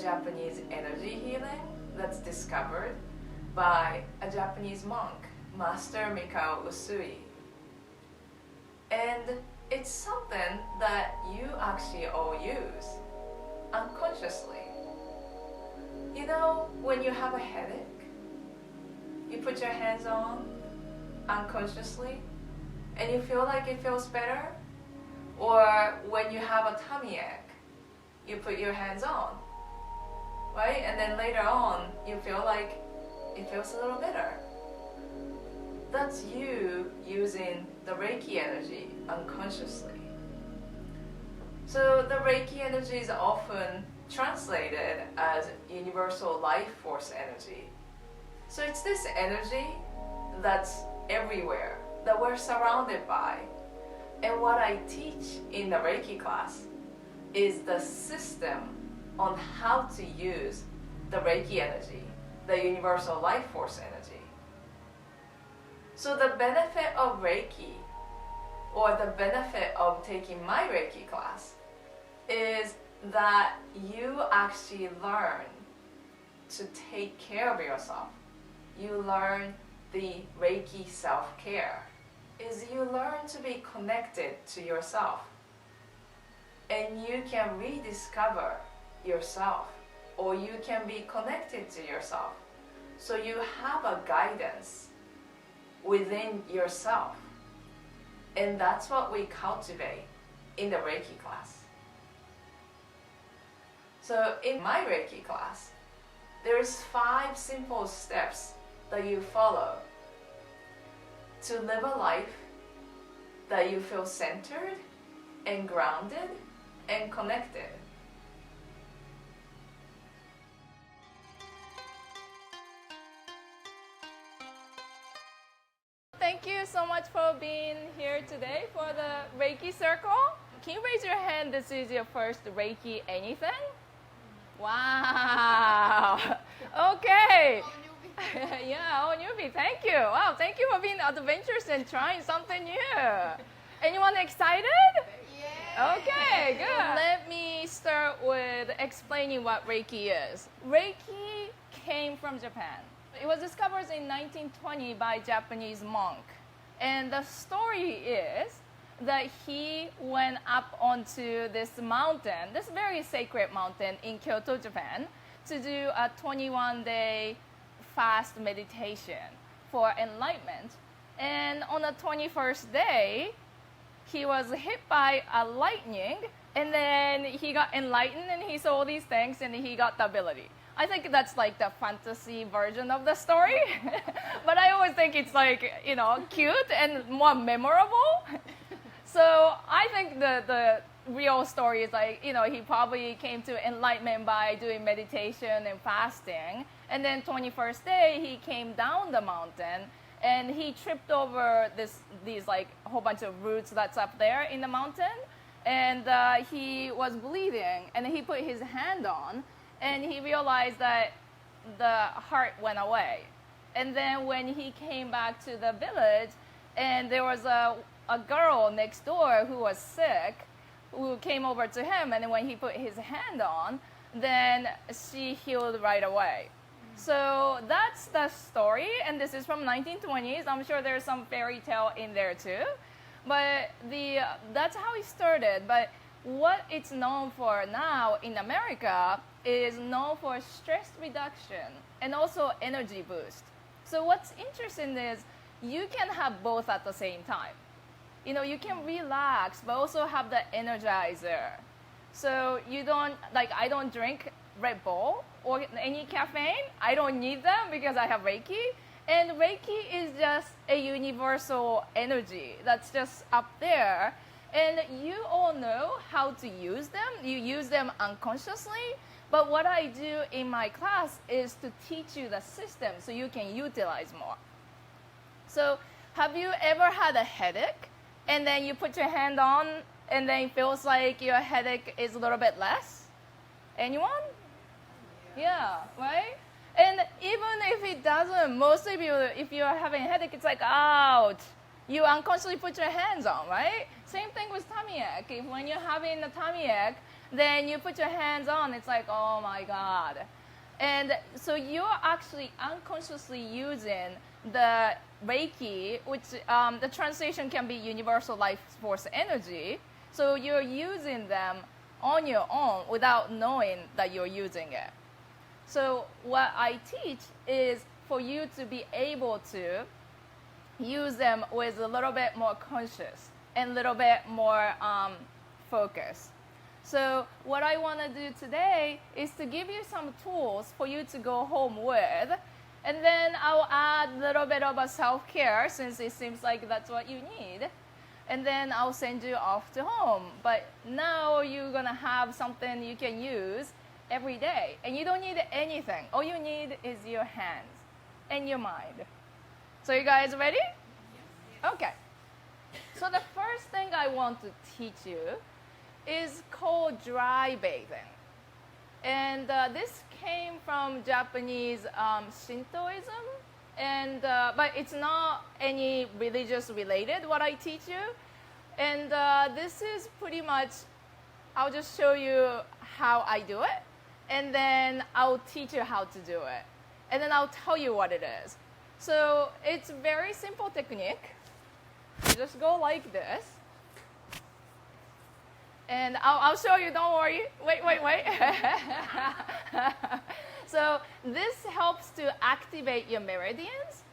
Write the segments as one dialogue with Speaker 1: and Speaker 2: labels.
Speaker 1: Japanese energy healing that's discovered by a Japanese monk, Master Mikao Usui. And it's something that you actually all use unconsciously. You know, when you have a headache, you put your hands on unconsciously and you feel like it feels better. Or when you have a tummy ache, you put your hands on, right? And then later on, you feel like it feels a little better. That's you using the Reiki energy unconsciously. So the Reiki energy is often translated as universal life force energy. So it's this energy that's everywhere, that we're surrounded by. And what I teach in the Reiki class is the system on how to use the Reiki energy, the universal life force energy. So the benefit of Reiki, or the benefit of taking my Reiki class, is that you actually learn to take care of yourself. You learn the Reiki self-care. Is you learn to be connected to yourself. And you can rediscover yourself, or you can be connected to yourself. So you have a guidance within yourself. And that's what we cultivate in the Reiki class. So in my Reiki class, there's 5 simple steps that you follow to live a life that you feel centered and grounded and connected.
Speaker 2: Thank you so much for being here today for the Reiki Circle. Can you raise your hand? This is your first Reiki anything? Wow. Okay. Yeah, oh, newbie. Thank you. Wow, thank you for being adventurous and trying something new. Anyone excited? Yeah. Okay, good. Let me start with explaining what Reiki is. Reiki came from Japan. It was discovered in 1920 by a Japanese monk. And the story is that he went up onto this mountain, this very sacred mountain in Kyoto, Japan, to do a 21-day fast meditation for enlightenment. And on the 21st day, he was hit by a lightning, and then he got enlightened and he saw these things and he got the ability. I think that's like the fantasy version of the story. But I always think it's like, you know, cute and more memorable. So I think the real story is like, you know, he probably came to enlightenment by doing meditation and fasting. And then 21st day, he came down the mountain and he tripped over these like a whole bunch of roots that's up there in the mountain. And he was bleeding and he put his hand on and he realized that the heart went away. And then when he came back to the village and there was a girl next door who was sick, who came over to him, and when he put his hand on, then she healed right away. So that's the story, and this is from 1920s. I'm sure there's some fairy tale in there too, but that's how it started. But what it's known for now in America is known for stress reduction and also energy boost. So what's interesting is you can have both at the same time. You know, you can relax, but also have the energizer. So you don't, like I don't drink Red Bull or any caffeine. I don't need them because I have Reiki. And Reiki is just a universal energy that's just up there. And you all know how to use them. You use them unconsciously. But what I do in my class is to teach you the system so you can utilize more. So have you ever had a headache and then you put your hand on and then it feels like your headache is a little bit less? Anyone? Yeah, right? And even if it doesn't, most of you, if you're having a headache, it's like, ouch. You unconsciously put your hands on, right? Same thing with tummy ache. If when you're having a tummy ache, then you put your hands on, it's like, oh my God. And so you're actually unconsciously using the Reiki, which the translation can be universal life force energy. So you're using them on your own without knowing that you're using it. So what I teach is for you to be able to use them with a little bit more conscious and a little bit more focus. So what I want to do today is to give you some tools for you to go home with, and then I'll add a little bit of a self-care since it seems like that's what you need, and then I'll send you off to home. But now you're going to have something you can use every day, and you don't need anything. All you need is your hands and your mind. So you guys ready? Okay. So the first thing I want to teach you is called dry bathing. And this came from Japanese Shintoism, and but it's not any religious related what I teach you. And this is pretty much, I'll just show you how I do it, and then I'll teach you how to do it, and then I'll tell you what it is. So it's a very simple technique. You just go like this. And I'll show you, don't worry. Wait. So this helps to activate your meridians,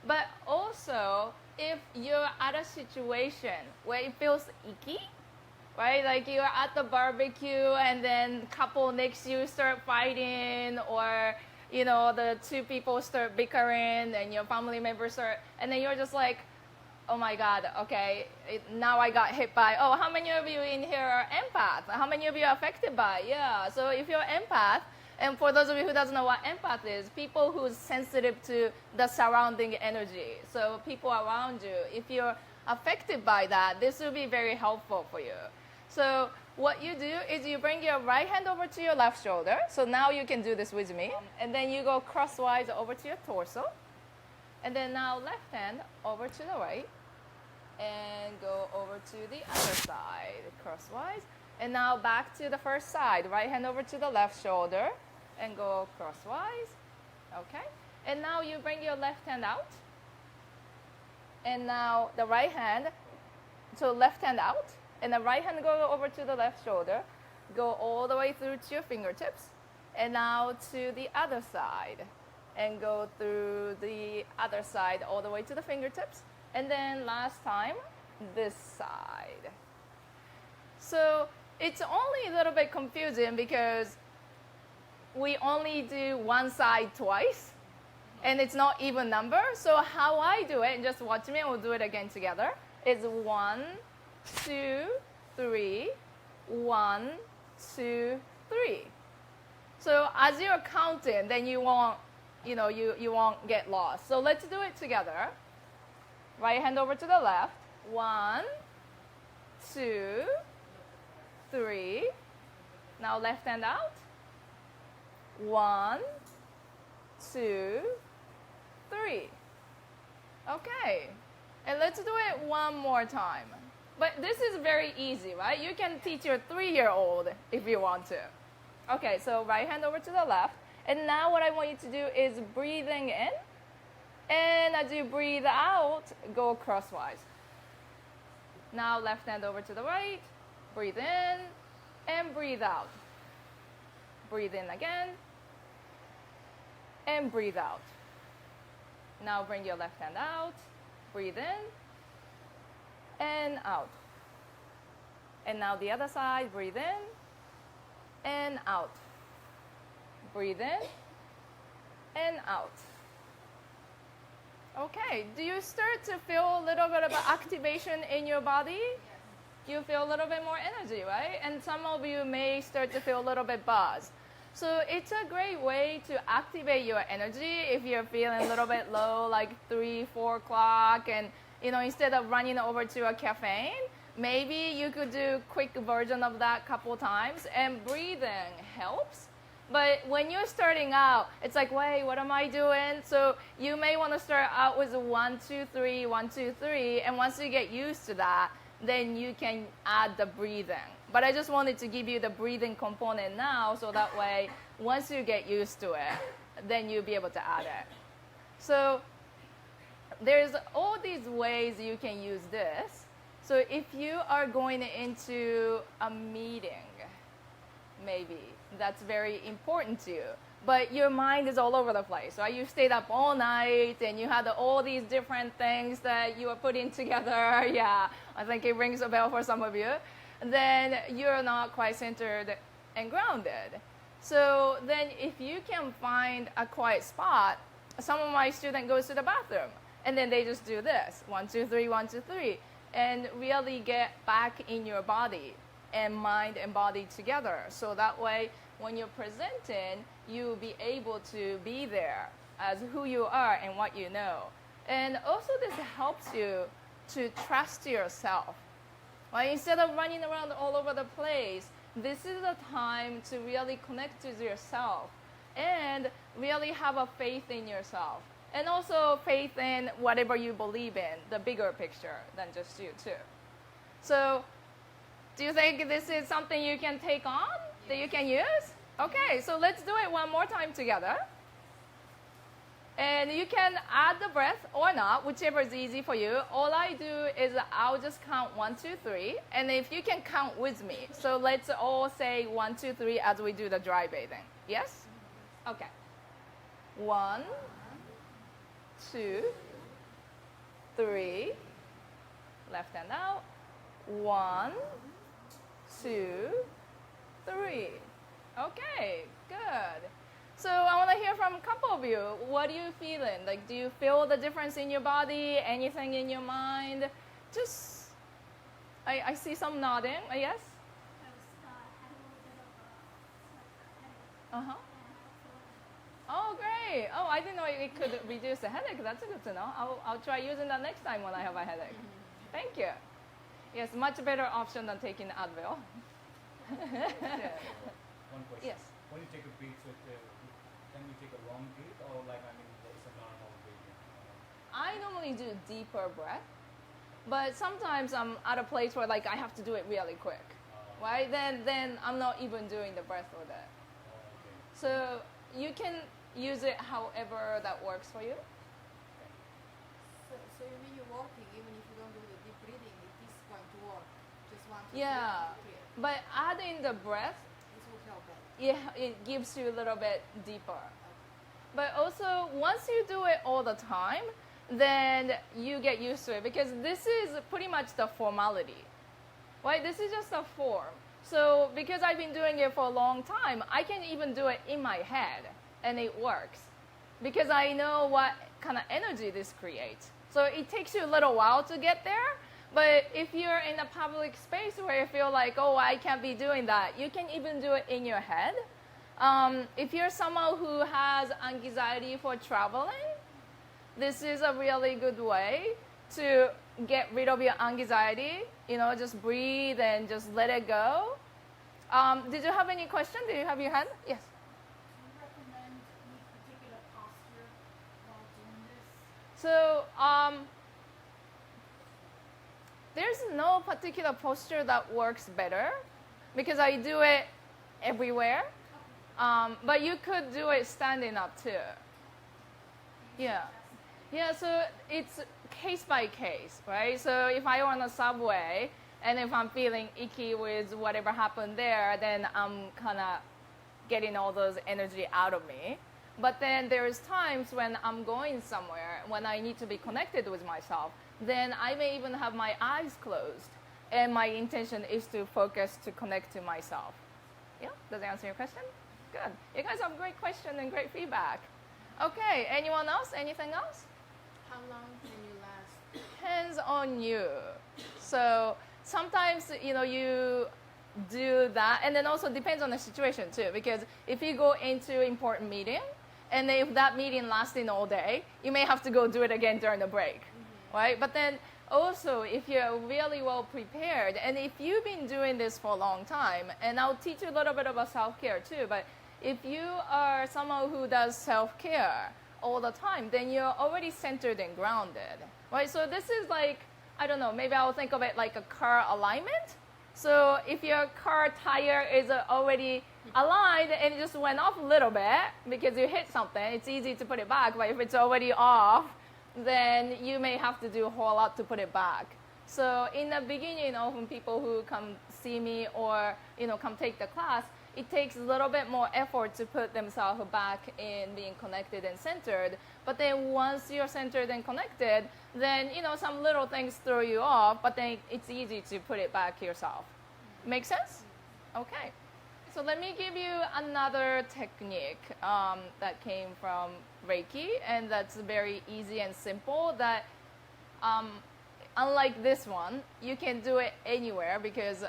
Speaker 2: but also if you're at a situation where it feels icky, right? Like you're at the barbecue and then couple next to you start fighting, or you know, the two people start bickering and your family members start, and then you're just like, oh my God, okay, now I got hit by, oh, how many of you in here are empath? How many of you are affected by? Yeah, so if you're empath, and for those of you who doesn't know what empath is, people who's sensitive to the surrounding energy. So people around you, if you're affected by that, this will be very helpful for you. So what you do is you bring your right hand over to your left shoulder. So now you can do this with me. And then you go crosswise over to your torso. And then now left hand over to the right. And go over to the other side, crosswise. And now back to the first side. Right hand over to the left shoulder and go crosswise. Okay? And now you bring your left hand out. And now the right hand, so left hand out. And the right hand go over to the left shoulder. Go all the way through to your fingertips. And now to the other side. And go through the other side all the way to the fingertips. And then last time, this side. So it's only a little bit confusing because we only do one side twice, and it's not even number. So how I do it, and just watch me and we'll do it again together, is 1, 2, 3, 1, 2, 3. So as you're counting, then you won't, you won't get lost. So let's do it together. Right hand over to the left. 1, 2, 3. Now left hand out. 1, 2, 3. Okay. And let's do it one more time. But this is very easy, right? You can teach your 3-year-old if you want to. Okay, so right hand over to the left. And now what I want you to do is breathing in. And as you breathe out, go crosswise. Now left hand over to the right. Breathe in and breathe out. Breathe in again. And breathe out. Now bring your left hand out. Breathe in and out. And now the other side. Breathe in and out. Breathe in and out. Okay, do you start to feel a little bit of activation in your body? Yes. You feel a little bit more energy, right? And some of you may start to feel a little bit buzz. So it's a great way to activate your energy if you're feeling a little bit low, like 3, 4 o'clock, and instead of running over to a caffeine, maybe you could do a quick version of that a couple times, and breathing helps. But when you're starting out, it's like, wait, what am I doing? So you may want to start out with 1, 2, 3, 1, 2, 3. And once you get used to that, then you can add the breathing. But I just wanted to give you the breathing component now, so that way, once you get used to it, then you'll be able to add it. So there's all these ways you can use this. So if you are going into a meeting, maybe that's very important to you, but your mind is all over the place, right? You stayed up all night and you had all these different things that you are putting together. Yeah, I think it rings a bell for some of you. Then you're not quite centered and grounded. So then if you can find a quiet spot, some of my students go to the bathroom and then they just do this, 1, 2, 3, 1, 2, 3, and really get back in your body and mind and body together. So that way, when you're presenting, you'll be able to be there as who you are and what you know. And also this helps you to trust yourself. Right? Instead of running around all over the place, this is a time to really connect with yourself and really have a faith in yourself. And also faith in whatever you believe in, the bigger picture than just you too. So do you think this is something you can take on, that you can use? Okay, so let's do it one more time together. And you can add the breath or not, whichever is easy for you. All I do is I'll just count 1, 2, 3. And if you can count with me. So let's all say 1, 2, 3 as we do the dry bathing. Yes? Okay. 1, 2, 3. Left hand out. 1, 2, 3. Okay, good. So I want to hear from a couple of you. What are you feeling? Like, do you feel the difference in your body? Anything in your mind? Just, I see some nodding. Yes? Uh-huh. Oh, great. Oh, I didn't know it could reduce the headache. That's good to know. I'll try using that next time when I have a headache. Thank you. Yes, much better option than taking Advil.
Speaker 3: One question.
Speaker 2: Yes.
Speaker 3: When you take a breath, can you take a long breath or it's a normal breathing?
Speaker 2: I normally do deeper breath, but sometimes I'm at a place where I have to do it really quick, right? Then I'm not even doing the breath with it.
Speaker 3: Okay.
Speaker 2: So you can use it however that works for you.
Speaker 4: So when you're walking, even if you don't do the deep breathing, it is going to work. Just 1, 2, 3,
Speaker 2: Yeah, but adding the breath,
Speaker 4: this will help it.
Speaker 2: yeah, it gives you a little bit deeper. But also, once you do it all the time, then you get used to it because this is pretty much the formality, right? This is just a form. So because I've been doing it for a long time, I can even do it in my head and it works because I know what kind of energy this creates. So it takes you a little while to get there, but if you're in a public space where you feel like, oh, I can't be doing that, you can even do it in your head. If you're someone who has anxiety for traveling, this is a really good way to get rid of your anxiety. Just breathe and just let it go. Did you have any question? Did you have your hand? Yes.
Speaker 5: Do you recommend any particular posture while doing this?
Speaker 2: So there's no particular posture that works better because I do it everywhere. But you could do it standing up too. Yeah. Yeah, so it's case by case, right? So if I on a subway and if I'm feeling icky with whatever happened there, then I'm kind of getting all those energy out of me. But then there's times when I'm going somewhere, when I need to be connected with myself, then I may even have my eyes closed. And my intention is to focus to connect to myself. Yeah, does that answer your question? Good. You guys have great question and great feedback. Okay, anyone else? Anything else?
Speaker 4: How long can you last?
Speaker 2: Depends on you. So sometimes, you do that, and then also depends on the situation too, because if you go into an important meeting, and if that meeting lasting all day, you may have to go do it again during the break, right? But then also, if you're really well prepared, and if you've been doing this for a long time, and I'll teach you a little bit about self-care too, but if you are someone who does self-care all the time, then you're already centered and grounded, right? So this is like, I don't know, maybe I'll think of it like a car alignment. So if your car tire is already aligned and it just went off a little bit because you hit something, it's easy to put it back. But if it's already off, then you may have to do a whole lot to put it back. So in the beginning, often people who come see me or come take the class, it takes a little bit more effort to put themselves back in being connected and centered. But then once you're centered and connected, then some little things throw you off, but then it's easy to put it back yourself. Make sense? Okay. So let me give you another technique that came from Reiki, and that's very easy and simple. That unlike this one, you can do it anywhere because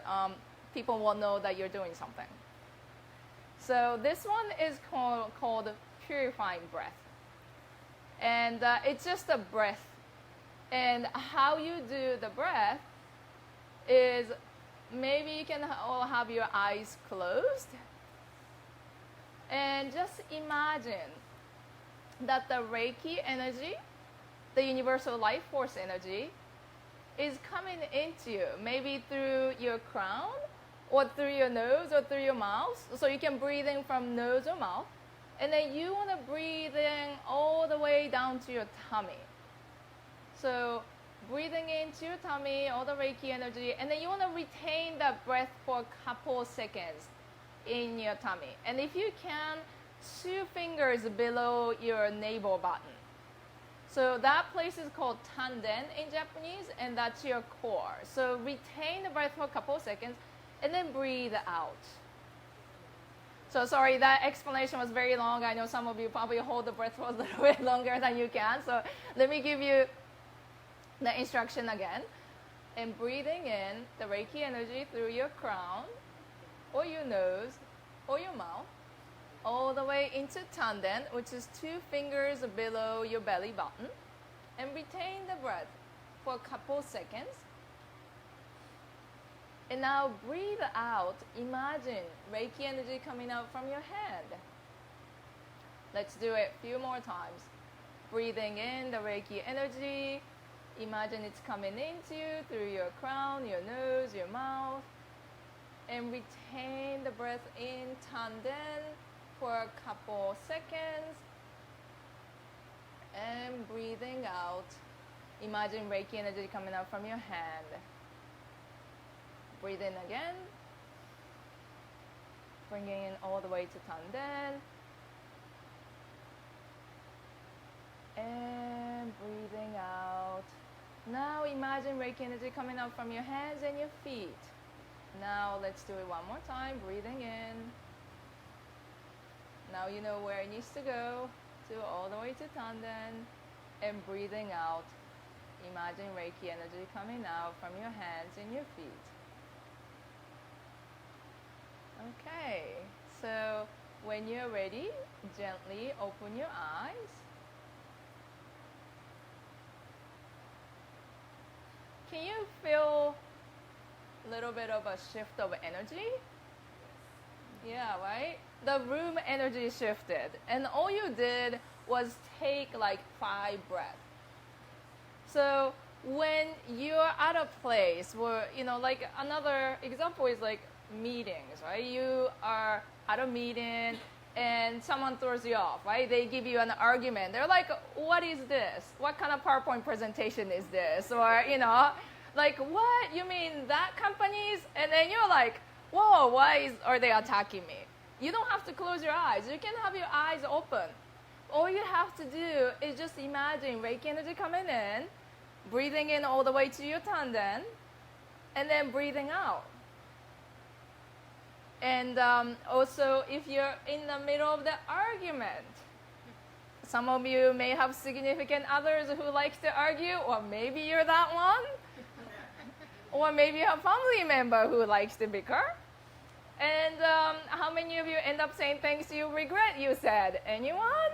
Speaker 2: people will know that you're doing something. So this one is called Purifying breath. And it's just a breath. And how you do the breath is maybe you can all have your eyes closed. And just imagine that the Reiki energy, the universal life force energy, is coming into you, maybe through your crown, or through your nose, or through your mouth. So you can breathe in from nose or mouth. And then you want to breathe in all the way down to your tummy. So breathing into your tummy, all the Reiki energy, and then you want to retain that breath for a couple seconds in your tummy. And if you can, 2 fingers below your navel button. So that place is called tanden in Japanese, and that's your core. So retain the breath for a couple seconds, and then breathe out. So sorry, that explanation was very long. I know some of you probably hold the breath for a little bit longer than you can. So let me give you the instruction again. And breathing in the Reiki energy through your crown, or your nose, or your mouth, all the way into tanden, which is 2 fingers below your belly button. And retain the breath for a couple seconds. And now breathe out. Imagine Reiki energy coming out from your hand. Let's do it a few more times. Breathing in the Reiki energy. Imagine it's coming into you through your crown, your nose, your mouth. And retain the breath in tanden for a couple seconds. And breathing out. Imagine Reiki energy coming out from your hand. Breathe in again. Bringing in all the way to tanden. And breathing out. Now imagine Reiki energy coming out from your hands and your feet. Now let's do it one more time. Breathing in. Now you know where it needs to go. All the way to tanden. And breathing out. Imagine Reiki energy coming out from your hands and your feet. Okay, so when you're ready, gently open your eyes. Can you feel a little bit of a shift of energy? Yeah, right? The room energy shifted. And all you did was take like 5 breaths. So when you're at a place where, like another example is like meetings, right? You are at a meeting and someone throws you off, right? They give you an argument. They're like, what is this? What kind of PowerPoint presentation is this? Or, like, what? You mean that company's? And then you're like, whoa, why are they attacking me? You don't have to close your eyes. You can have your eyes open. All you have to do is just imagine Reiki energy coming in, breathing in all the way to your tanden, and then breathing out. And also, if you're in the middle of the argument, some of you may have significant others who likes to argue, or maybe you're that one. Or maybe a family member who likes to bicker. And how many of you end up saying things you regret you said? Anyone?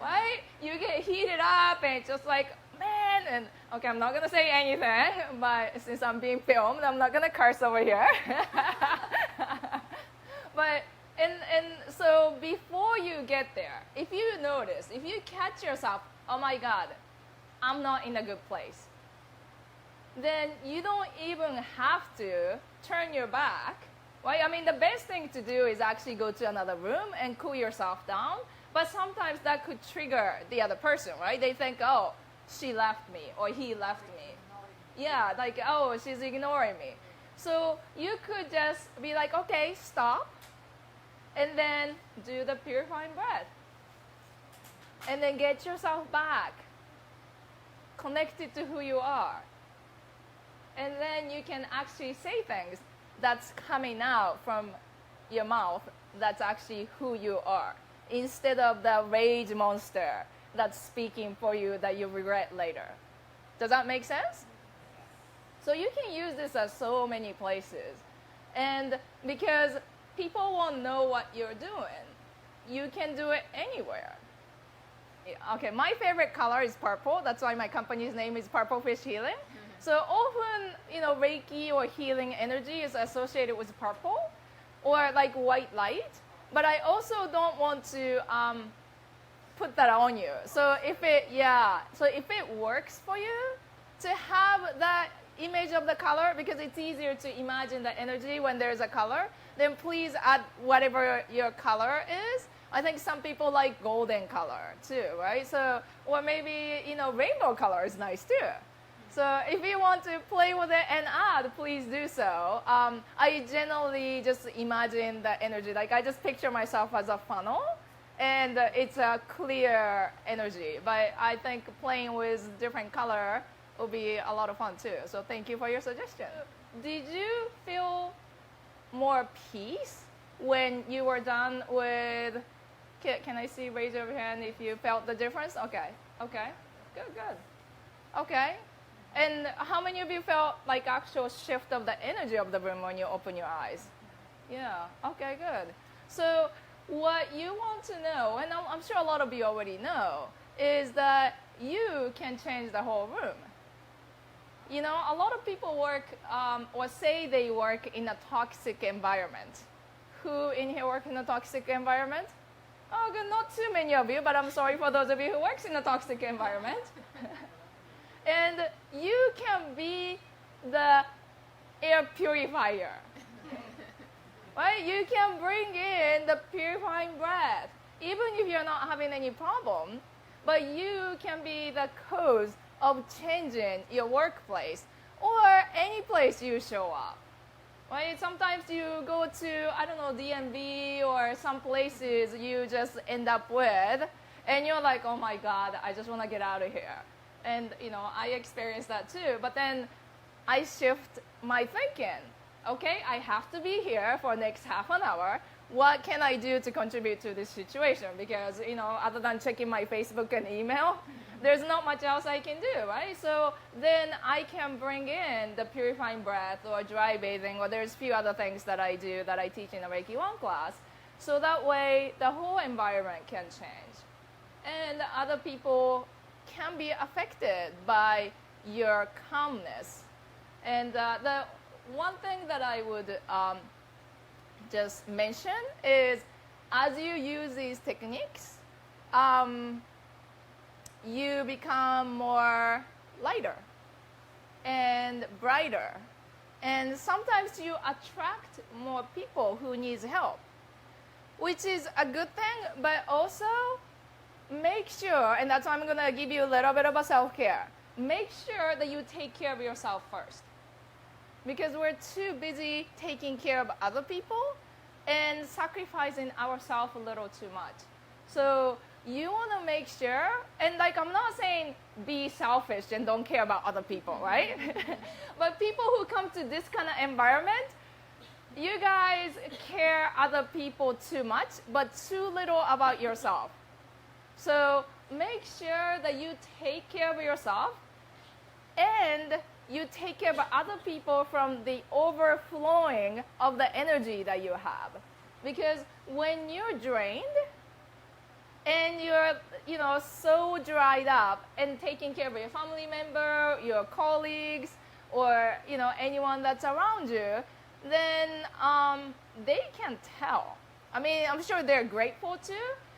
Speaker 2: Right? You get heated up and it's just like, man, and okay, I'm not going to say anything, but since I'm being filmed, I'm not going to curse over here. But, and so before you get there, if you notice, if you catch yourself, oh my God, I'm not in a good place. then you don't even have to turn your back, right? I mean, the best thing to do is actually go to another room and cool yourself down. But sometimes that could trigger the other person, right? They think, oh, she left me or he left me. Yeah, like, oh, she's ignoring me. So you could just be like, okay, stop. And then do the purifying breath. And then get yourself back connected to who you are. And then you can actually say things that's coming out from your mouth that's actually who you are, instead of the rage monster that's speaking for you that you regret later. Does that make sense? So you can use this at so many places. And because people won't know what you're doing, you can do it anywhere. Okay, my favorite color is purple. That's why my company's name is Purple Fish Healing. So often, Reiki or healing energy is associated with purple or like white light. But I also don't want to put that on you. So if it works for you to have that image of the color, because it's easier to imagine the energy when there's a color, then please add whatever your color is. I think some people like golden color too, right? So, or maybe, rainbow color is nice too. So if you want to play with it and add, please do so. I generally just imagine the energy. Like I just picture myself as a funnel, and it's a clear energy. But I think playing with different color will be a lot of fun too. So thank you for your suggestion. Did you feel more peace when you were done with, can I see, raise your hand if you felt the difference? Okay, good. Okay. And how many of you felt like actual shift of the energy of the room when you open your eyes? Yeah, okay, good. So what you want to know, and I'm sure a lot of you already know, is that you can change the whole room. A lot of people work or say they work in a toxic environment. Who in here work in a toxic environment? Oh, good, not too many of you, but I'm sorry for those of you who works in a toxic environment. And you can be the air purifier. Right? You can bring in the purifying breath, even if you're not having any problem, but you can be the cause of changing your workplace or any place you show up. Right? Sometimes you go to, DMV or some places you just end up with, and you're like, oh my God, I just want to get out of here. And, I experienced that too. But then I shift my thinking. Okay, I have to be here for the next half an hour. What can I do to contribute to this situation? Because, other than checking my Facebook and email, there's not much else I can do, right? So then I can bring in the purifying breath or dry bathing, or there's a few other things that I do that I teach in the Reiki 1 class. So that way the whole environment can change. And other people can be affected by your calmness. And the one thing that I would just mention is, as you use these techniques, you become more lighter and brighter. And sometimes you attract more people who need help, which is a good thing, but also make sure, and that's why I'm going to give you a little bit of a self-care, make sure that you take care of yourself first. Because we're too busy taking care of other people and sacrificing ourselves a little too much. So you want to make sure, and I'm not saying be selfish and don't care about other people, right? But people who come to this kind of environment, you guys care other people too much, but too little about yourself. So make sure that you take care of yourself and you take care of other people from the overflowing of the energy that you have. Because when you're drained and you're, so dried up and taking care of your family member, your colleagues, or, anyone that's around you, then they can tell. I mean, I'm sure they're grateful too,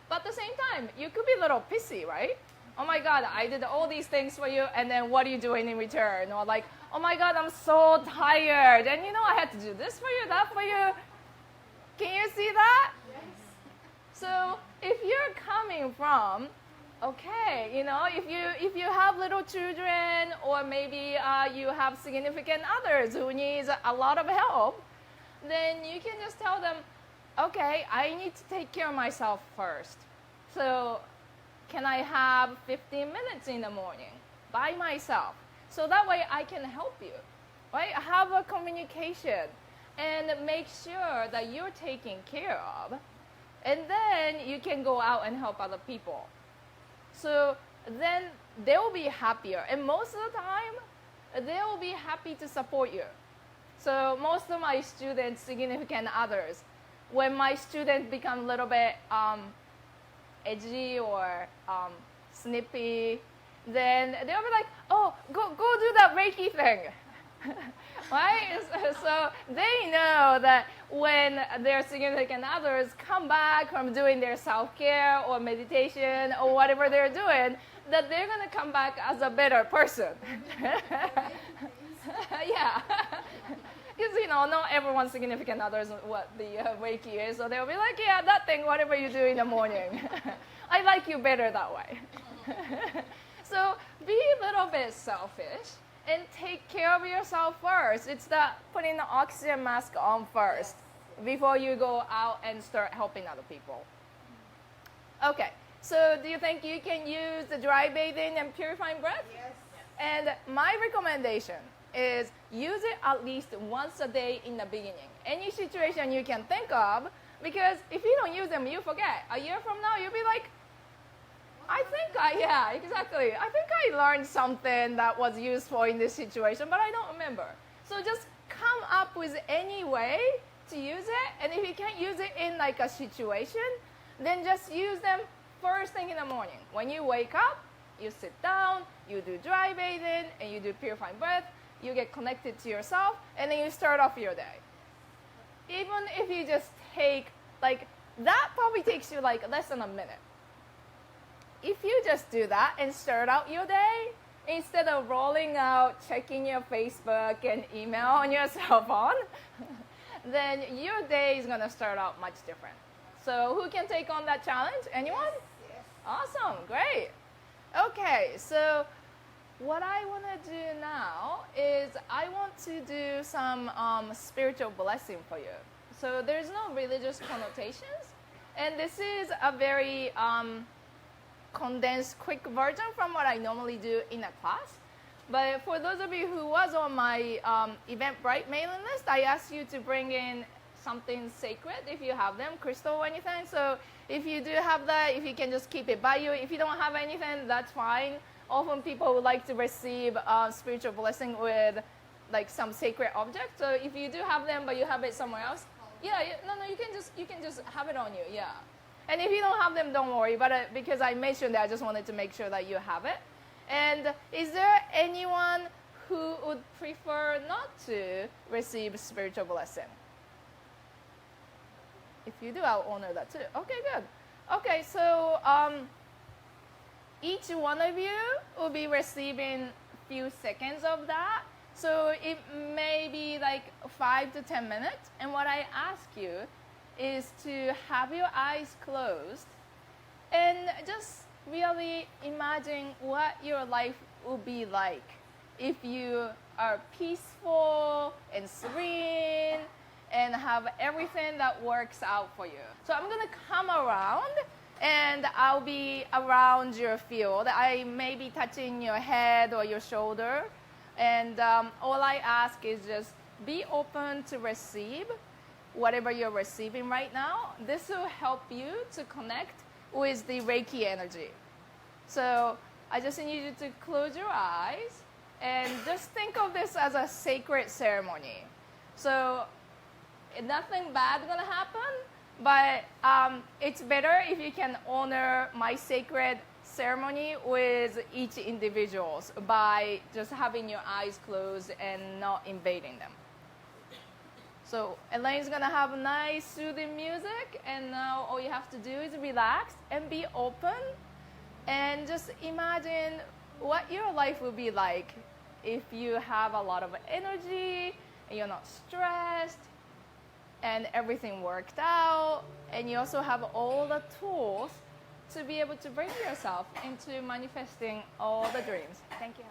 Speaker 2: but at the same time, you could be a little pissy, right? oh my God, I did all these things for you, and then what are you doing in return? Or like, oh my God, I'm so tired, and I had to do this for you, that for you. Can you see that?
Speaker 5: Yes.
Speaker 2: So if you're coming from, okay, if you have little children, or maybe you have significant others who needs a lot of help, then you can just tell them, okay, I need to take care of myself first. So can I have 15 minutes in the morning by myself? So that way I can help you, right? Have a communication and make sure that you're taken care of. And then you can go out and help other people. So then they'll be happier. And most of the time, they'll be happy to support you. So most of my students, significant others, when my students become a little bit edgy or snippy, then they'll be like, oh, go do that Reiki thing. Right? So they know that when their significant others come back from doing their self-care or meditation or whatever they're doing, that they're going to come back as a better person. Yeah. Because, not everyone's significant others what the Reiki is. So they'll be like, yeah, that thing, whatever you do in the morning. I like you better that way. So be a little bit selfish and take care of yourself first. It's that putting the oxygen mask on first before you go out and start helping other people. Okay, so do you think you can use the dry bathing and purifying breath?
Speaker 4: Yes.
Speaker 2: And my recommendation is use it at least once a day in the beginning. Any situation you can think of, because if you don't use them, you forget. A year from now, you'll be like, yeah, exactly. I think I learned something that was useful in this situation, but I don't remember. So just come up with any way to use it. And if you can't use it in like a situation, then just use them first thing in the morning. When you wake up, you sit down, you do dry bathing, and you do purifying breath. You get connected to yourself, and then you start off your day. Even if you just take, that probably takes you less than a minute. If you just do that and start out your day, instead of rolling out, checking your Facebook and email on your cell phone, then your day is going to start out much different. So who can take on that challenge? Anyone?
Speaker 4: Yes.
Speaker 2: Awesome, great. Okay, so what I want to do now is I want to do some spiritual blessing for you. So there's no religious connotations, and this is a very condensed, quick version from what I normally do in a class. But for those of you who was on my Eventbrite mailing list, I asked you to bring in something sacred if you have them, crystal or anything. So if you do have that, if you can just keep it by you. If you don't have anything, that's fine. Often people would like to receive spiritual blessing with some sacred object. So if you do have them, but you have it somewhere else, you can just have it on you, yeah. And if you don't have them, don't worry. But because I mentioned that, I just wanted to make sure that you have it. And is there anyone who would prefer not to receive spiritual blessing? If you do, I'll honor that too. Okay, good. Okay, so each one of you will be receiving a few seconds of that. So it may be 5 to 10 minutes. And what I ask you is to have your eyes closed and just really imagine what your life will be like if you are peaceful and serene and have everything that works out for you. So I'm going to come around and I'll be around your field. I may be touching your head or your shoulder. And all I ask is just be open to receive whatever you're receiving right now. This will help you to connect with the Reiki energy. So I just need you to close your eyes and just think of this as a sacred ceremony. So nothing bad gonna happen, but it's better if you can honor my sacred ceremony with each individual by just having your eyes closed and not invading them. So Elaine's gonna have nice soothing music, and now all you have to do is relax and be open And just imagine what your life would be like if you have a lot of energy and you're not stressed and everything worked out, and you also have all the tools to be able to bring yourself into manifesting all the dreams. Thank you.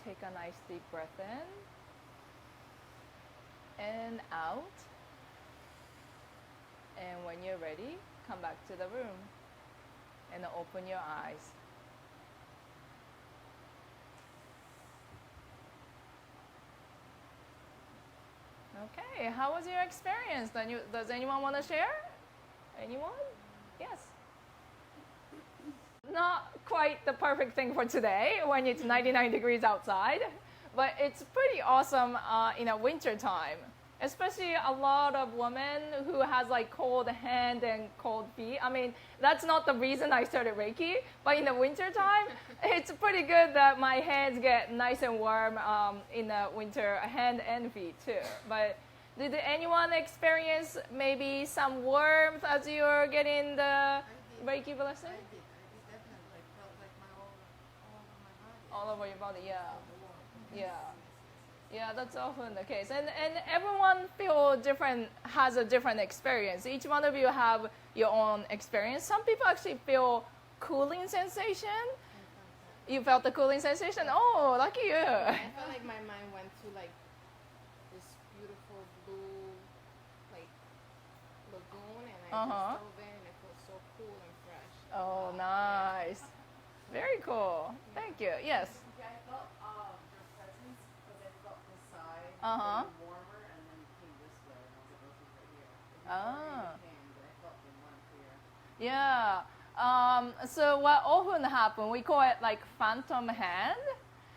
Speaker 2: Take a nice deep breath in and out. And when you're ready, come back to the room and open your eyes. Okay, how was your experience? Does anyone want to share? Anyone? Yes. Not quite the perfect thing for today when it's 99 degrees outside, but it's pretty awesome in a winter time. Especially a lot of women who has like cold hand and cold feet. I mean, that's not the reason I started Reiki, but in the winter time, it's pretty good that my hands get nice and warm in the winter, hand and feet too. But did anyone experience maybe some warmth as you're getting the Reiki blessing?
Speaker 4: I did definitely. I felt like all over my body.
Speaker 2: All over your body, yeah. Yeah. Yeah, that's often the case. And everyone has a different experience. Each one of you have your own experience. Some people actually feel cooling sensation. You felt the cooling sensation? Oh, lucky you.
Speaker 4: I felt like my mind went to like this beautiful blue like lagoon, and I just dove in and it felt so cool and fresh.
Speaker 2: Oh, nice. Very cool. Thank you. Yes.
Speaker 6: Yeah, I felt your presence because I felt this side
Speaker 2: Uh-huh.
Speaker 6: getting warmer, and then it came this way, and I was like, okay, right here. It was
Speaker 2: Ah.
Speaker 6: already came, but I felt the warmth here.
Speaker 2: Yeah. So what often happens, we call it like phantom hand,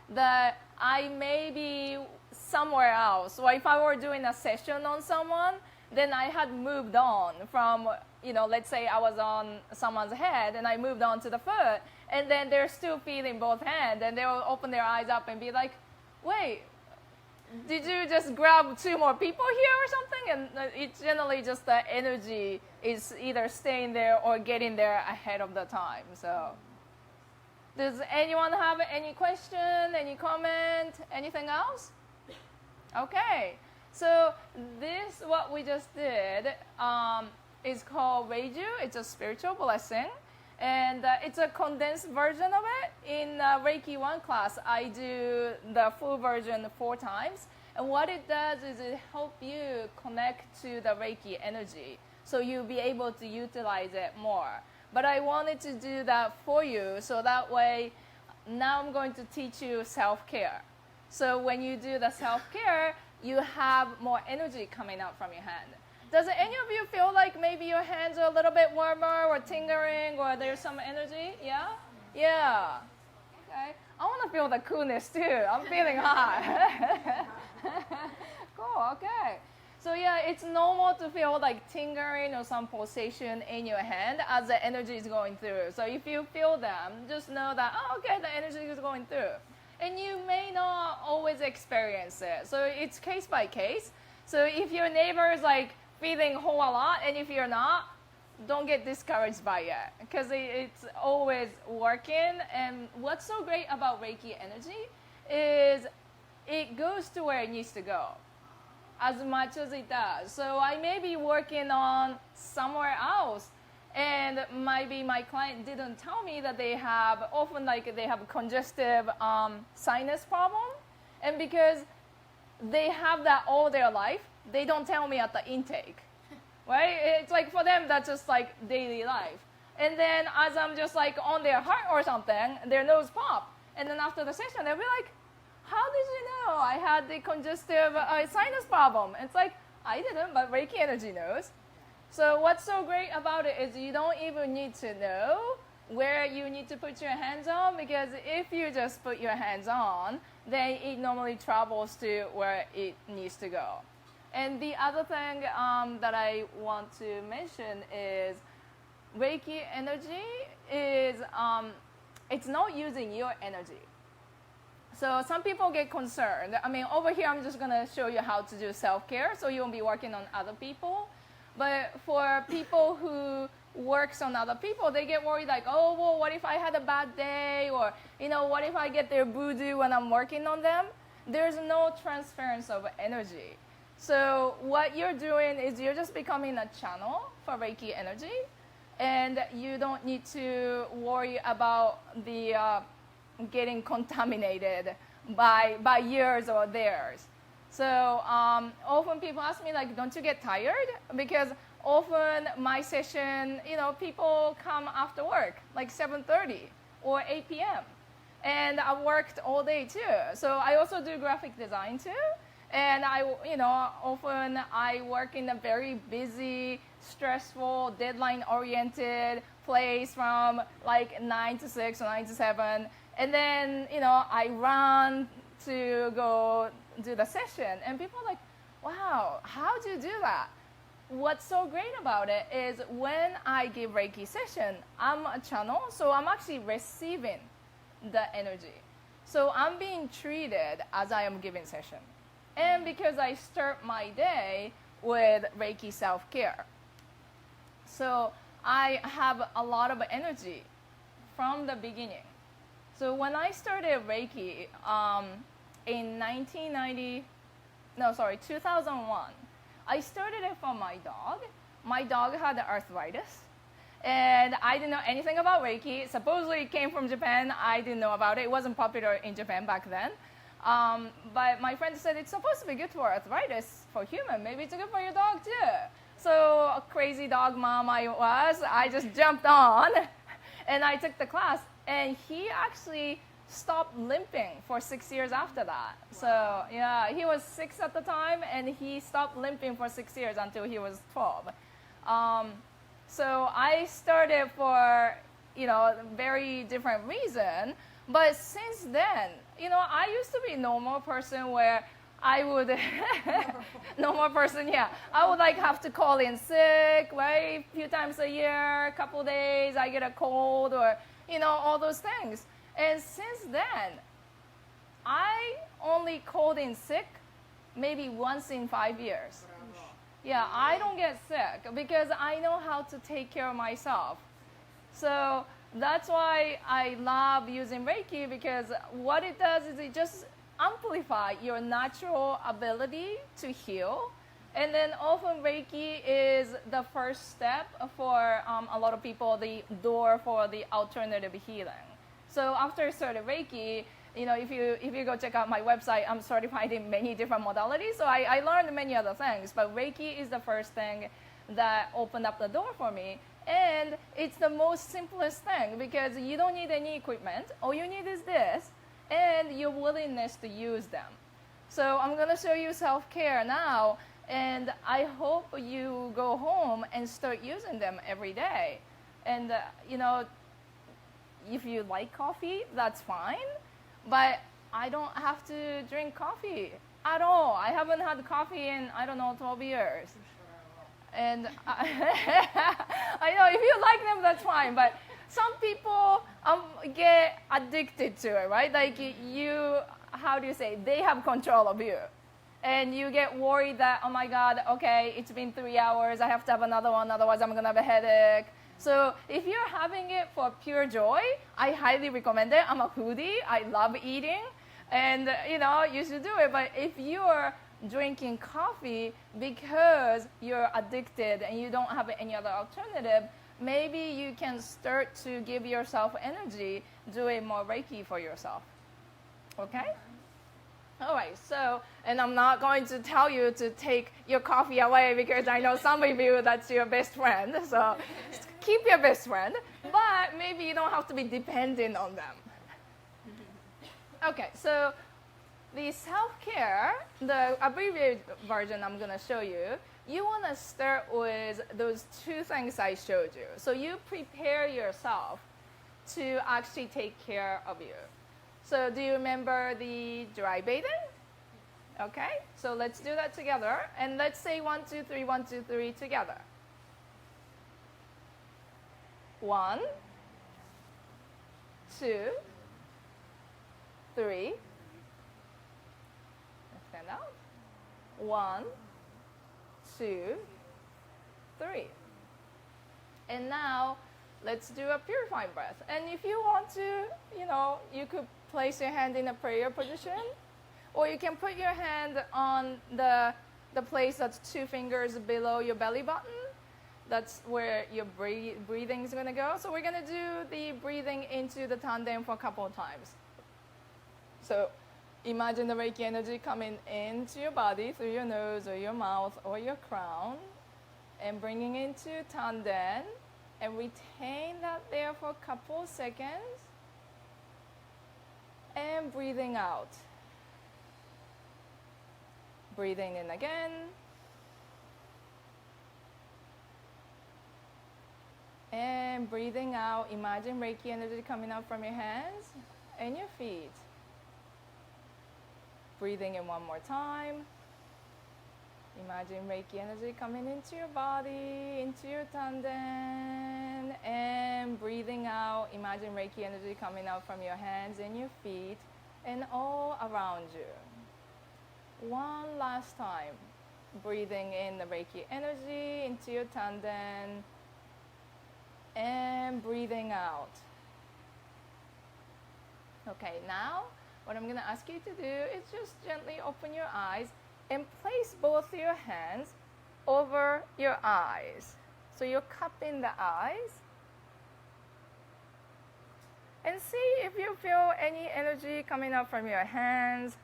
Speaker 2: that I may be somewhere else. So if I were doing a session on someone, then I had moved on from, let's say I was on someone's head and I moved on to the foot, and then they're still feeling both hands, and they'll open their eyes up and be like, wait, did you just grab two more people here or something? And it's generally just the energy is either staying there or getting there ahead of the time. So does anyone have any question, any comment, anything else? Okay. So this, what we just did, is called Reiju. It's a spiritual blessing. And it's a condensed version of it. In Reiki 1 class, I do the full version 4 times. And what it does is it helps you connect to the Reiki energy, so you'll be able to utilize it more. But I wanted to do that for you, so that way, now I'm going to teach you self-care. So when you do the self-care, you have more energy coming out from your hand. Does any of you feel like maybe your hands are a little bit warmer or tingling, or there's some energy? Yeah? Yeah. Okay. I want to feel the coolness too. I'm feeling hot. Cool, okay. So yeah, it's normal to feel like tingling or some pulsation in your hand as the energy is going through. So if you feel them, just know that, oh, okay, the energy is going through. And you may not always experience it. So it's case by case. So if your neighbor is like feeling whole a lot, and if you're not, don't get discouraged by it, because it's always working. And what's so great about Reiki energy is it goes to where it needs to go as much as it does. So I may be working on somewhere else, and maybe my client didn't tell me that they have congestive sinus problem, and because they have that all their life, they don't tell me at the intake. right? It's like for them, that's just like daily life. And then as I'm just like on their heart or something, their nose pop. And then after the session, they'll be like, how did you know I had the congestive sinus problem? It's like, I didn't, but Reiki energy knows. So what's so great about it is you don't even need to know where you need to put your hands on, because if you just put your hands on, then it normally travels to where it needs to go. And the other thing that I want to mention is Reiki energy is, it's not using your energy. So some people get concerned. I mean, over here I'm just going to show you how to do self-care, so you won't be working on other people. But for people who works on other people, they get worried like, oh, well, what if I had a bad day? Or, what if I get their voodoo when I'm working on them? There's no transference of energy. So what you're doing is you're just becoming a channel for Reiki energy, and you don't need to worry about the getting contaminated by yours or theirs. So often people ask me, like, don't you get tired? Because often my session, people come after work, like 7:30 or 8 p.m. And I worked all day too. So I also do graphic design too. And often I work in a very busy, stressful, deadline-oriented place from like 9 to 6 or 9 to 7. And then, I run to go do the session. And people are like, wow, how do you do that? What's so great about it is when I give Reiki session, I'm a channel, so I'm actually receiving the energy. So I'm being treated as I am giving session. And because I start my day with Reiki self-care. So I have a lot of energy from the beginning. So when I started Reiki in 2001, I started it for my dog. My dog had arthritis, and I didn't know anything about Reiki. Supposedly it came from Japan. I didn't know about it. It wasn't popular in Japan back then. But my friend said it's supposed to be good for arthritis for human. Maybe it's good for your dog too. So a crazy dog mom I just jumped on, and I took the class. And he actually stopped limping for 6 years after that. Wow. So yeah, he was 6 at the time, and he stopped limping for 6 years until he was 12. So I started for a very different reason. But since then, I used to be a normal person where I would, normal person, yeah. I would like have to call in sick, right? A few times a year, a couple days, I get a cold or, all those things. And since then, I only called in sick maybe once in 5 years. Yeah, I don't get sick because I know how to take care of myself. So that's why I love using Reiki, because what it does is it just amplifies your natural ability to heal. And then often Reiki is the first step for a lot of people, the door for the alternative healing. So after started Reiki, if you go check out my website, I'm certified in many different modalities. So I learned many other things, but Reiki is the first thing that opened up the door for me. And it's the most simplest thing because you don't need any equipment. All you need is this and your willingness to use them. So I'm going to show you self-care now. And I hope you go home and start using them every day. And, if you like coffee, that's fine. But I don't have to drink coffee at all. I haven't had coffee in, 12 years. And I know if you like them, that's fine. But some people get addicted to it, right? Like they have control of you. And you get worried that, oh my God, okay, it's been 3 hours, I have to have another one, otherwise I'm going to have a headache. So if you're having it for pure joy, I highly recommend it. I'm a foodie, I love eating, and you should do it. But if you're drinking coffee because you're addicted and you don't have any other alternative, maybe you can start to give yourself energy doing more Reiki for yourself. Okay? All right, so, and I'm not going to tell you to take your coffee away because I know some of you that's your best friend. So keep your best friend, but maybe you don't have to be dependent on them. Okay, so the self-care, the abbreviated version I'm going to show you, you want to start with those two things I showed you. So you prepare yourself to actually take care of you. So do you remember the dry bathing? Okay, so let's do that together. And let's say 1, 2, 3, 1, 2, 3 together. 1, 2, 3. Let's stand out. 1, 2, 3. And now let's do a purifying breath. And if you want to, you could place your hand in a prayer position, or you can put your hand on the place that's 2 fingers below your belly button. That's where your breathing is going to go. So we're going to do the breathing into the tanden for a couple of times. So imagine the Reiki energy coming into your body through your nose or your mouth or your crown, and bringing into tanden, and retain that there for a couple of seconds, and breathing out. Breathing in again. And breathing out, imagine Reiki energy coming out from your hands and your feet. Breathing in one more time. Imagine Reiki energy coming into your body, into your tanden, and breathing out. Imagine Reiki energy coming out from your hands and your feet and all around you. One last time. Breathing in the Reiki energy into your tanden and breathing out. Okay, now what I'm going to ask you to do is just gently open your eyes and place both your hands over your eyes. So you're cupping the eyes. And see if you feel any energy coming up from your hands.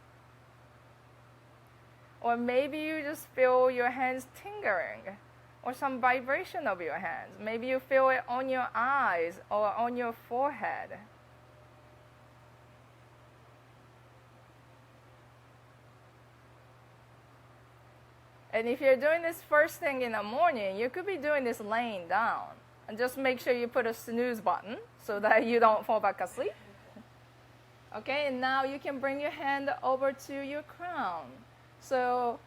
Speaker 2: Or maybe you just feel your hands tingling, or some vibration of your hands. Maybe you feel it on your eyes or on your forehead. And if you're doing this first thing in the morning, you could be doing this laying down. And just make sure you put a snooze button so that you don't fall back asleep. Okay, and now you can bring your hand over to your crown. So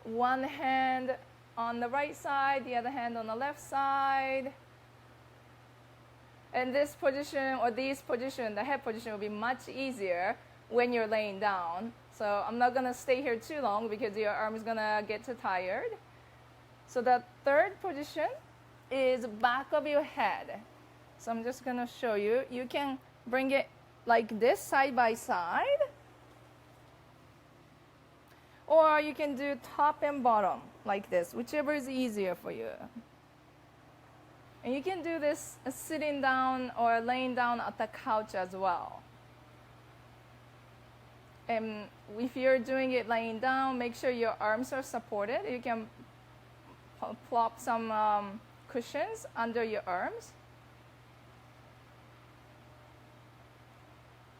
Speaker 2: one hand on the right side, the other hand on the left side. And this position, or these position, the head position, will be much easier when you're laying down. So I'm not going to stay here too long because your arm is going to get too tired. So the third position is back of your head. So I'm just going to show you. You can bring it like this, side by side. Or you can do top and bottom like this, whichever is easier for you. And you can do this sitting down or laying down at the couch as well. And if you're doing it laying down, make sure your arms are supported. You can plop some cushions under your arms.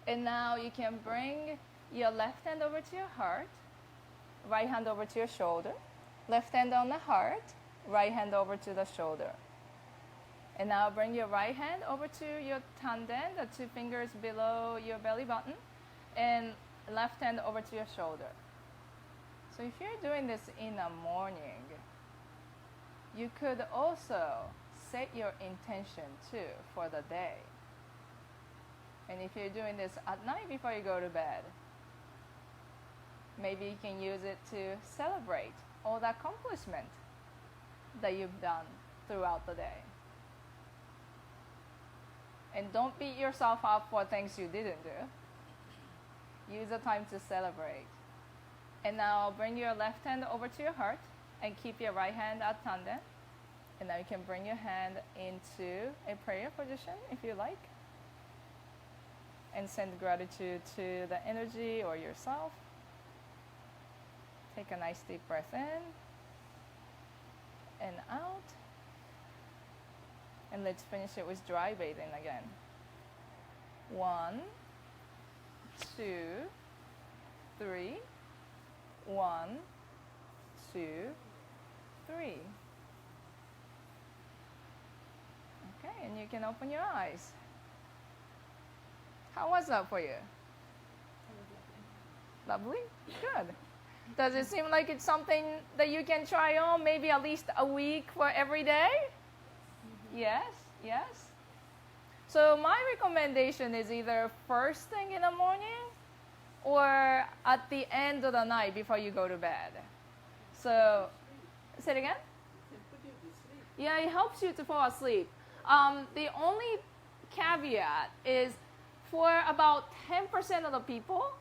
Speaker 2: And now you can bring your left hand over to your heart, right hand over to your shoulder, left hand on the heart, right hand over to the shoulder. And now bring your right hand over to your tanden, the 2 fingers below your belly button, and left hand over to your shoulder. So if you're doing this in the morning, you could also set your intention too for the day. And if you're doing this at night before you go to bed, maybe you can use it to celebrate all the accomplishment that you've done throughout the day. And don't beat yourself up for things you didn't do. Use the time to celebrate. And now bring your left hand over to your heart and keep your right hand at tanden. And now you can bring your hand into a prayer position if you like. And send gratitude to the energy or yourself. Take a nice deep breath in and out. And let's finish it with dry breathing again. 1, 2, 3. 1, 2, 3. Okay, and you can open your eyes. How was that for you? Lovely? Good. Does it seem like it's something that you can try on maybe at least a week for every day? Yes, yes. So my recommendation is either first thing in the morning or at the end of the night before you go to bed. So, say it again? Yeah, it helps you to fall asleep. The only caveat is for about 10% of the people,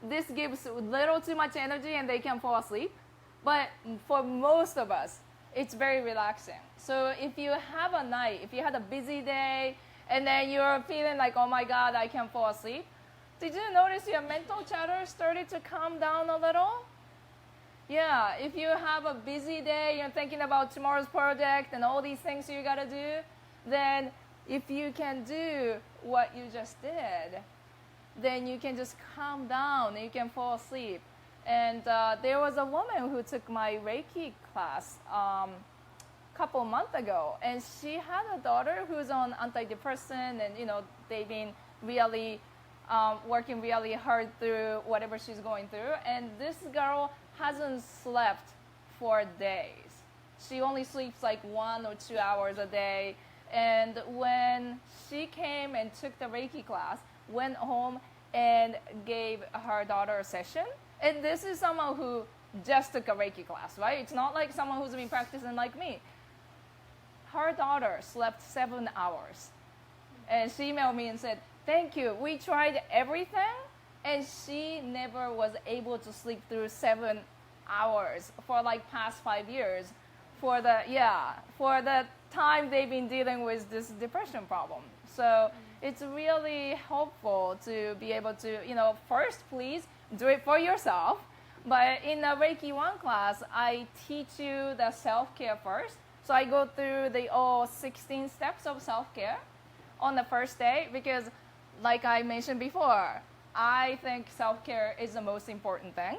Speaker 2: this gives little too much energy and they can fall asleep. But for most of us, it's very relaxing. So if you have a night, if you had a busy day, and then you're feeling like, oh my God, I can't fall asleep, did you notice your mental chatter started to calm down a little? Yeah, if you have a busy day, you're thinking about tomorrow's project and all these things you gotta do, then if you can do what you just did, then you can just calm down and you can fall asleep. And there was a woman who took my Reiki class couple months ago, and she had a daughter who's on antidepressant, and they've been really working really hard through whatever she's going through, and this girl hasn't slept for days. She only sleeps like 1 or 2 hours a day, and when she came and took the Reiki class, went home and gave her daughter a session, and this is someone who just took a Reiki class, right? It's not like someone who's been practicing like me. Her daughter slept 7 hours. And she emailed me and said, thank you. We tried everything, and she never was able to sleep through 7 hours for like past 5 years for the time they've been dealing with this depression problem. So it's really helpful to be able to, first, please do it for yourself. But in the Reiki 1 class, I teach you the self-care first. So I go through the all 16 steps of self-care on the first day because, like I mentioned before, I think self-care is the most important thing.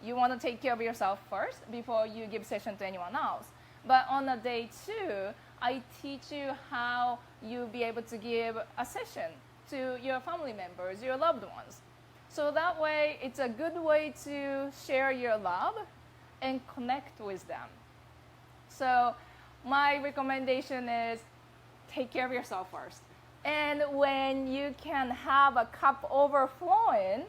Speaker 2: You want to take care of yourself first before you give session to anyone else. But on the day 2, I teach you how you be able to give a session to your family members, your loved ones. So that way, it's a good way to share your love and connect with them. So my recommendation is take care of yourself first. And when you can have a cup overflowing,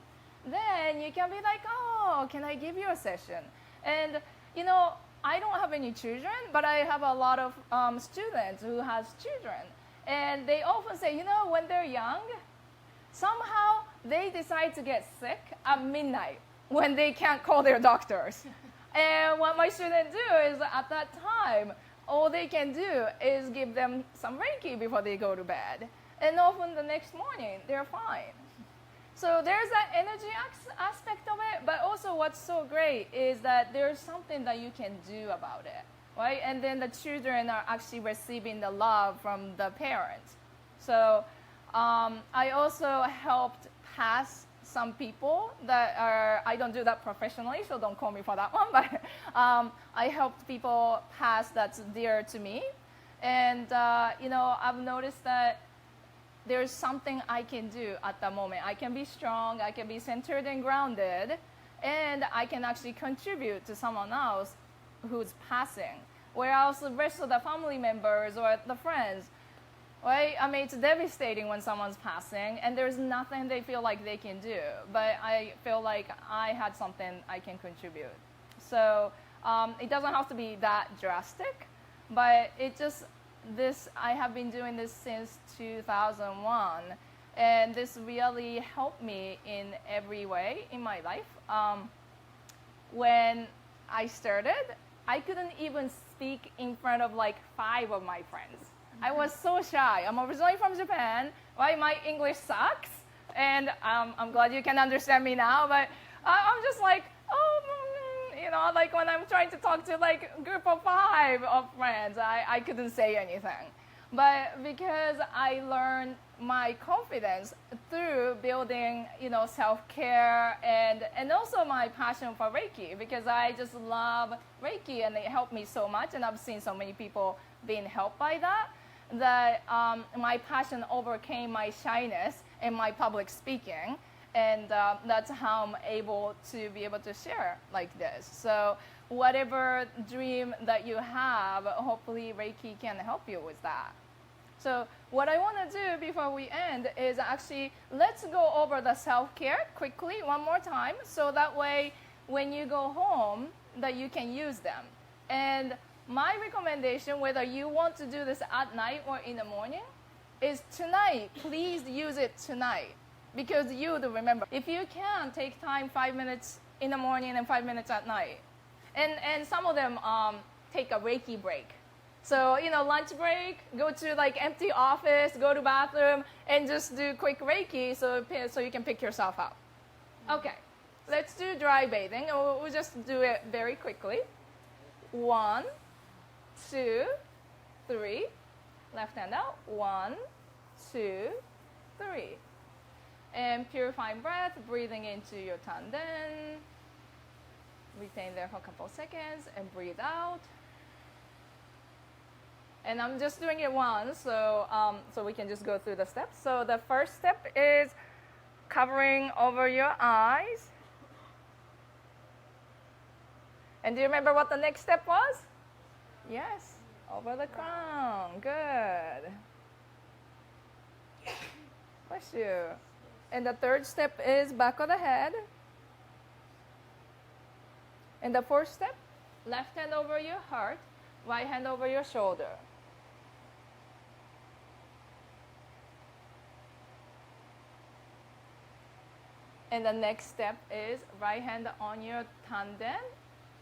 Speaker 2: then you can be like, oh, can I give you a session? And, I don't have any children, but I have a lot of students who has children. And they often say, when they're young, somehow they decide to get sick at midnight when they can't call their doctors. And what my students do is at that time, all they can do is give them some Reiki before they go to bed. And often the next morning, they're fine. So there's that energy aspect of it, but also what's so great is that there's something that you can do about it, right? And then the children are actually receiving the love from the parents. So I also helped pass some people that are, I don't do that professionally, so don't call me for that one, but I helped people pass that's dear to me. And, I've noticed that there's something I can do at the moment. I can be strong, I can be centered and grounded, and I can actually contribute to someone else who's passing. Whereas the rest of the family members or the friends, right? I mean, it's devastating when someone's passing, and there's nothing they feel like they can do. But I feel like I had something I can contribute. So it doesn't have to be that drastic, but I have been doing this since 2001, and this really helped me in every way in my life. When I started, I couldn't even speak in front of like 5 of my friends. I was so shy. I'm originally from Japan, right? My English sucks, and I'm glad you can understand me now, but I'm just like, like when I'm trying to talk to like a group of 5 of friends, I couldn't say anything. But because I learned my confidence through building, self-care and also my passion for Reiki, because I just love Reiki and it helped me so much, and I've seen so many people being helped by that my passion overcame my shyness in my public speaking, and that's how I'm able to be able to share like this. So whatever dream that you have, hopefully Reiki can help you with that. So what I want to do before we end is actually let's go over the self-care quickly one more time, so that way when you go home that you can use them. And my recommendation, whether you want to do this at night or in the morning, is tonight. Please use it tonight, because you'll remember. If you can, take time 5 minutes in the morning and 5 minutes at night. And some of them take a Reiki break. So, lunch break, go to like empty office, go to bathroom, and just do quick Reiki so you can pick yourself up. Okay, let's do dry bathing. We'll just do it very quickly. 1, 2, 3. Left hand out. 1, 2, 3. And purifying breath, breathing into your tanden. Retain there for a couple seconds and breathe out. And I'm just doing it once, so we can just go through the steps. So the first step is covering over your eyes. And do you remember what the next step was? Yes, over the crown. Good. Bless you. And the third step is back of the head. And the fourth step, left hand over your heart, right hand over your shoulder. And the next step is right hand on your tanden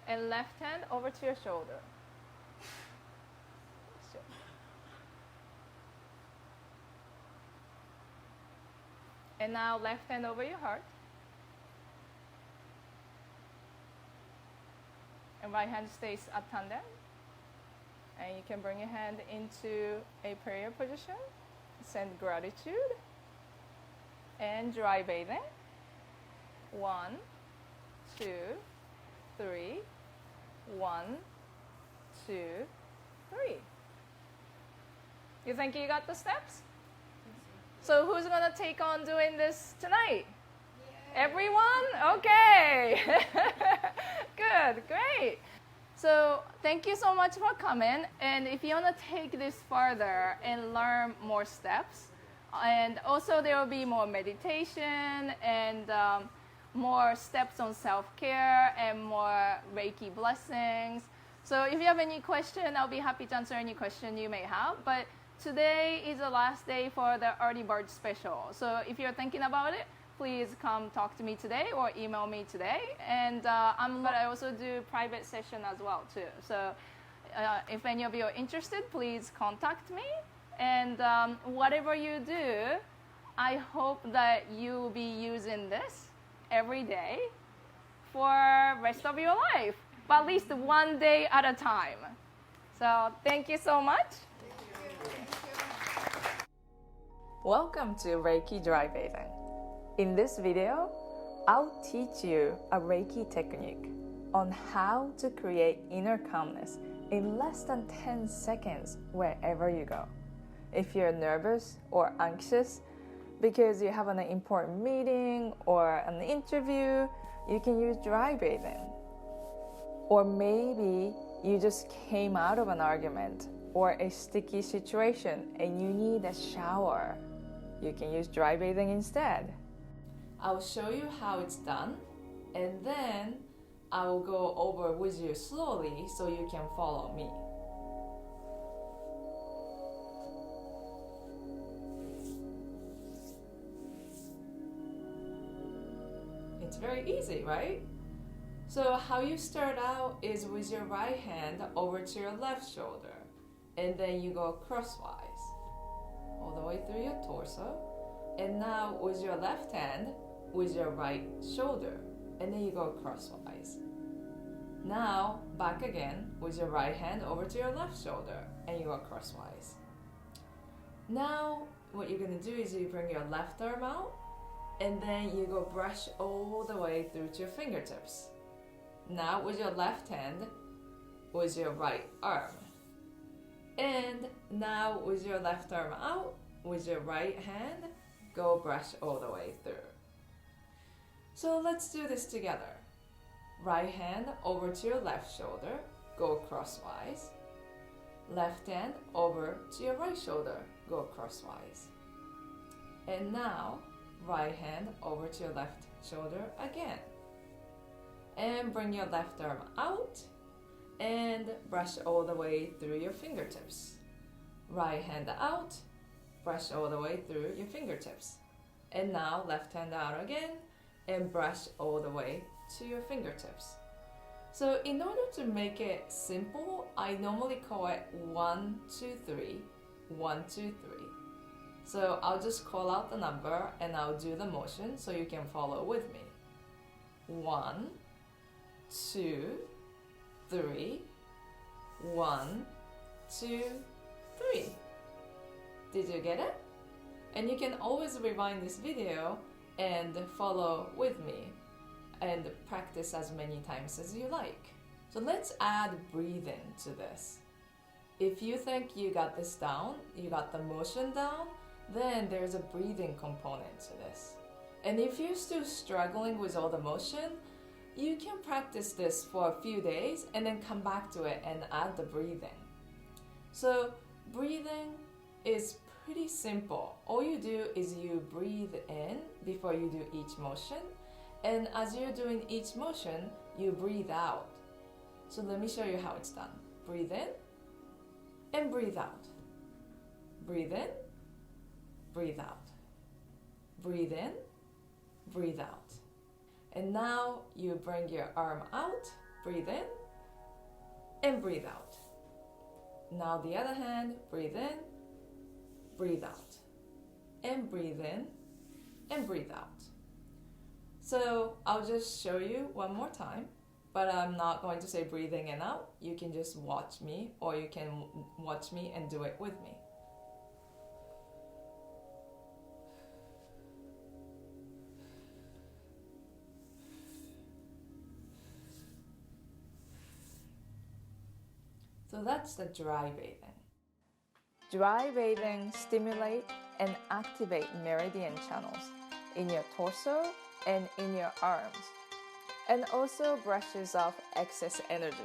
Speaker 2: and left hand over to your shoulder. And now left hand over your heart. And right hand stays at tanden. And you can bring your hand into a prayer position. Send gratitude. And dry bathing. 1, 2, 3. 1, 2, 3. You think you got the steps? So who's going to take on doing this tonight? Yeah. Everyone? Okay. Good, great. So thank you so much for coming. And if you want to take this further and learn more steps, and also there will be more meditation and more steps on self-care and more Reiki blessings. So if you have any question, I'll be happy to answer any question you may have. But today is the last day for the early bird special. So if you're thinking about it, please come talk to me today or email me today. And I also do private session as well too. So if any of you are interested, please contact me. And whatever you do, I hope that you'll be using this every day for the rest of your life, but at least one day at a time. So thank you so much. Welcome to Reiki Dry Bathing. In this video, I'll teach you a Reiki technique on how to create inner calmness in less than 10 seconds wherever you go. If you're nervous or anxious because you have an important meeting or an interview, you can use dry bathing. Or maybe you just came out of an argument or a sticky situation and you need a shower. You can use dry bathing instead. I'll show you how it's done, and then I will go over with you slowly so you can follow me. It's very easy, right? So how you start out is with your right hand over to your left shoulder, and then you go crosswise all the way through your torso, and now with your left hand with your right shoulder, and then you go crosswise.
Speaker 1: Now, back again with your right hand over to your left shoulder and you go crosswise. Now, what you're going to do is you bring your left arm out and then you go brush all the way through to your fingertips. Now, with your left hand, with your right arm. And now, with your left arm out, with your right hand, go brush all the way through. So let's do this together. Right hand over to your left shoulder, go crosswise. Left hand over to your right shoulder, go crosswise. And now, right hand over to your left shoulder again. And bring your left arm out and brush all the way through your fingertips. Right hand out, brush all the way through your fingertips. And now, left hand out again and brush all the way to your fingertips. So in order to make it simple, I normally call it 1, 2, 3, 1, 2, 3. So I'll just call out the number and I'll do the motion so you can follow with me. 1, 2, 3, 1, 2, 3. Did you get it? And you can always rewind this video and follow with me and practice as many times as you like. So let's add breathing to this. If you think you got this down, you got the motion down, then there's a breathing component to this. And if you're still struggling with all the motion, you can practice this for a few days and then come back to it and add the breathing. So breathing is pretty simple. All you do is you breathe in before you do each motion, and as you're doing each motion, you breathe out. So let me show you how it's done. Breathe in and breathe out. Breathe in, breathe out. Breathe in, breathe out. And now you bring your arm out, breathe in and breathe out. Now the other hand, breathe in, breathe out, and breathe in, and breathe out. So I'll just show you one more time, but I'm not going to say breathing in and out. You can just watch me, or you can watch me and do it with me. So that's the dry breathing. Dry breathing stimulate and activate meridian channels in your torso and in your arms, and also brushes off excess energy.